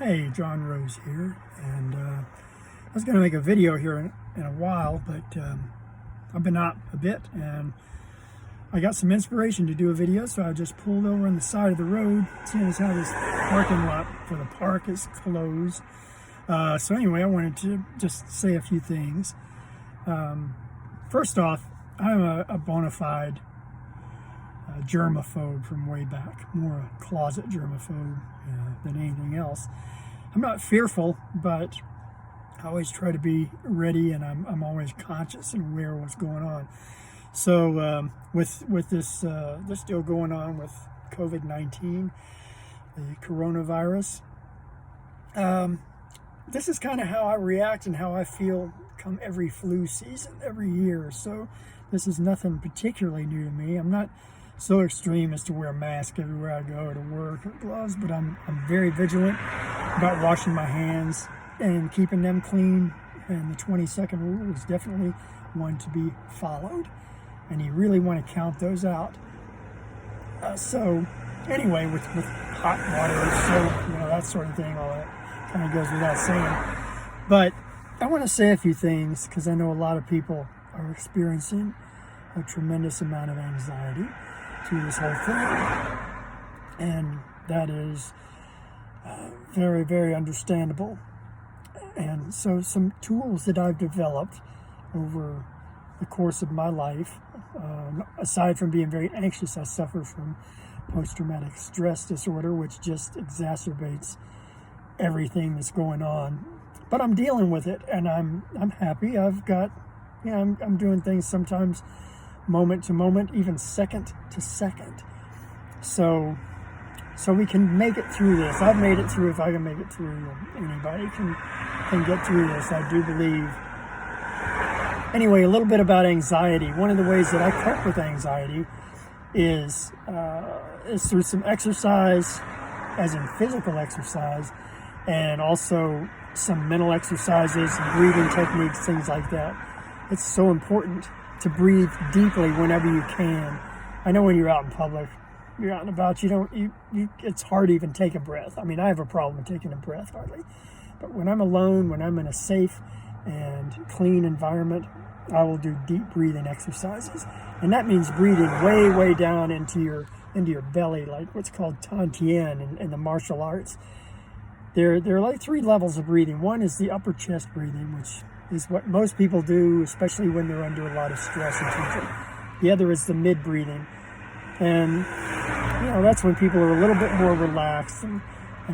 Hey, John Rose here, and I was going to make a video here in a while, but I've been out a bit, and I got some inspiration to do a video, so I just pulled over on the side of the road, seeing as how this parking lot for the park is closed. So anyway, I wanted to just say a few things. First off, I'm a bona fide germaphobe from way back, more a closet germaphobe than anything else. I'm not fearful, but I always try to be ready, and I'm always conscious and aware of what's going on. So with this deal going on with COVID-19, the coronavirus, this is kind of how I react and how I feel come every flu season, every year. So this is nothing particularly new to me. I'm not so extreme as to wear a mask everywhere I go to work or gloves, but I'm very vigilant about washing my hands and keeping them clean. And the 20-second rule is definitely one to be followed. And you really want to count those out. So anyway, with hot water, soap, that sort of thing, all that kind of goes without saying. But I want to say a few things because I know a lot of people are experiencing a tremendous amount of anxiety through this whole thing. And that is very, very understandable. And so some tools that I've developed over the course of my life, aside from being very anxious, I suffer from post-traumatic stress disorder, which just exacerbates everything that's going on. But I'm dealing with it, and I'm happy. I've got, I'm doing things sometimes moment to moment, even second to second. So we can make it through this. I've made it through. If I can make it through, anybody can get through this, I do believe. Anyway, a little bit about anxiety. One of the ways that I cope with anxiety is through some exercise, as in physical exercise, and also some mental exercises, breathing techniques, things like that. It's so important to breathe deeply whenever you can. I know when you're out in public, you're out and about, it's hard to even take a breath. I mean, I have a problem with taking a breath hardly. But when I'm alone, when I'm in a safe and clean environment, I will do deep breathing exercises. And that means breathing way, way down into your belly, like what's called tantien in the martial arts. There are like 3 levels of breathing. One is the upper chest breathing, which is what most people do, especially when they're under a lot of stress and tension. The other is the mid breathing. And, that's when people are a little bit more relaxed and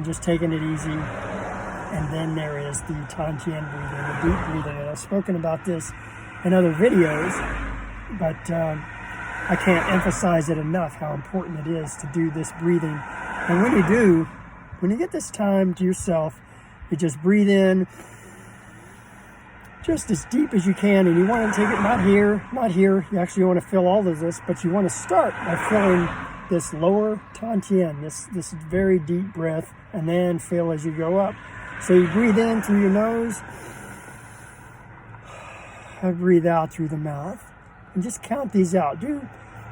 just taking it easy. And then there is the tantien breathing, the deep breathing. And I've spoken about this in other videos, but I can't emphasize it enough how important it is to do this breathing. And when you get this time to yourself, you just breathe in just as deep as you can, and you want to take it not here. You actually want to fill all of this, but you want to start by filling this lower tantien, this very deep breath, and then fill as you go up. So you breathe in through your nose, and breathe out through the mouth, and just count these out. Do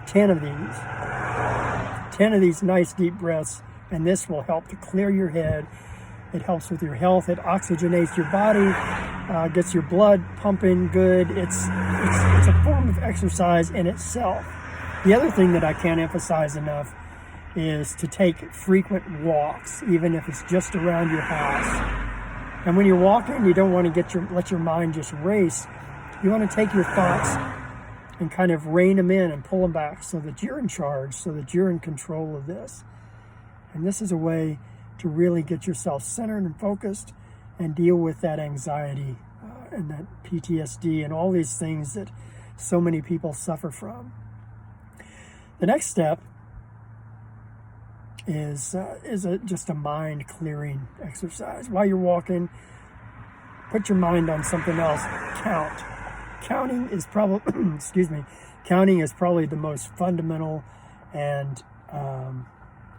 10 of these. 10 of these nice deep breaths, and this will help to clear your head. It helps with your health. It oxygenates your body, gets your blood pumping good. It's a form of exercise in itself. The other thing that I can't emphasize enough is to take frequent walks, even if it's just around your house. And when you're walking, you don't want to let your mind just race. You want to take your thoughts and kind of rein them in and pull them back so that you're in charge, so that you're in control of this. And this is a way to really get yourself centered and focused and deal with that anxiety and that PTSD and all these things that so many people suffer from. The next step is just a mind clearing exercise. While you're walking, put your mind on something else. Count. Counting is probably counting is probably the most fundamental and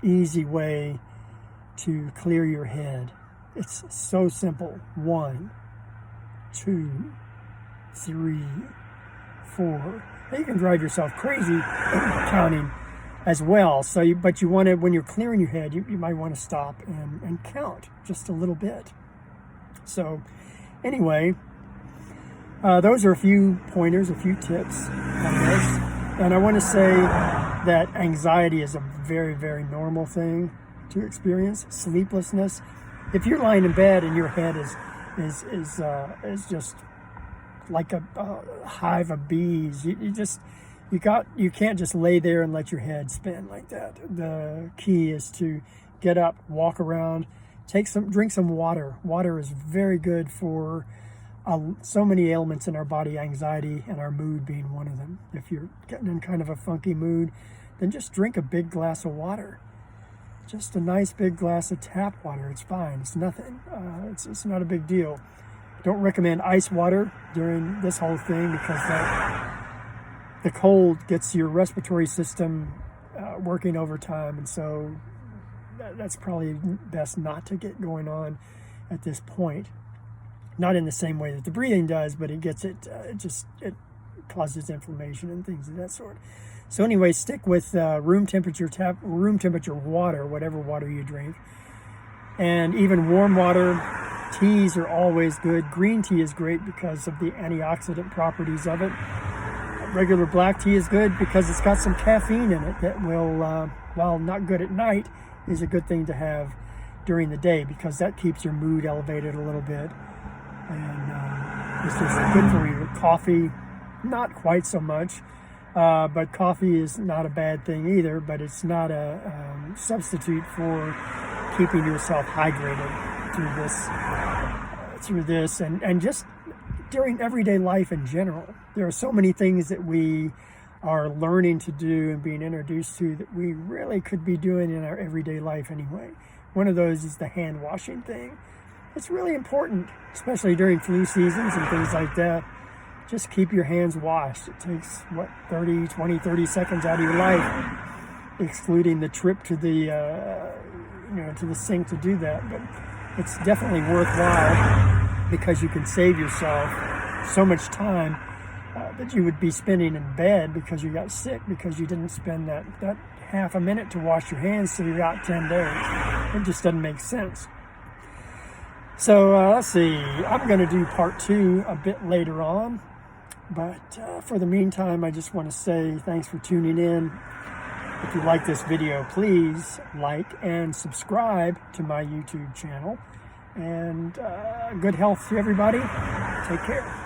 easy way to clear your head. It's so simple. 1, 2, 3, 4. Now you can drive yourself crazy counting as well. So, but you want to, when you're clearing your head, you might want to stop and count just a little bit. So anyway, those are a few pointers, a few tips on this. And I want to say that anxiety is a very, very normal thing to experience. Sleeplessness. If you're lying in bed and your head is just like a hive of bees, you can't just lay there and let your head spin like that. The key is to get up, walk around, drink some water. Water is very good for so many ailments in our body, anxiety and our mood being one of them. If you're getting in kind of a funky mood, then just drink a big glass of water. Just a nice big glass of tap water. It's fine. It's nothing. It's not a big deal. Don't recommend ice water during this whole thing because the cold gets your respiratory system working overtime, and so that's probably best not to get going on at this point. Not in the same way that the breathing does, but it causes inflammation and things of that sort. So anyway, stick with room temperature water, whatever water you drink, and even warm water. Teas are always good. Green tea is great because of the antioxidant properties of it. Regular black tea is good because it's got some caffeine in it that will, while not good at night, is a good thing to have during the day because that keeps your mood elevated a little bit. And it's just good for you. Coffee, not quite so much, but coffee is not a bad thing either, but it's not a substitute for keeping yourself hydrated through this and just during everyday life in general. There are so many things that we are learning to do and being introduced to that we really could be doing in our everyday life anyway. One of those is the hand washing thing. It's really important, especially during flu seasons and things like that. Just keep your hands washed. It takes, 30 seconds out of your life, excluding the trip to the sink to do that. But it's definitely worthwhile because you can save yourself so much time that you would be spending in bed because you got sick because you didn't spend that half a minute to wash your hands, so you're out 10 days. It just doesn't make sense. So let's see, I'm going to do part 2 a bit later on, but for the meantime, I just want to say thanks for tuning in. If you like this video, please like and subscribe to my YouTube channel. And good health to everybody. Take care.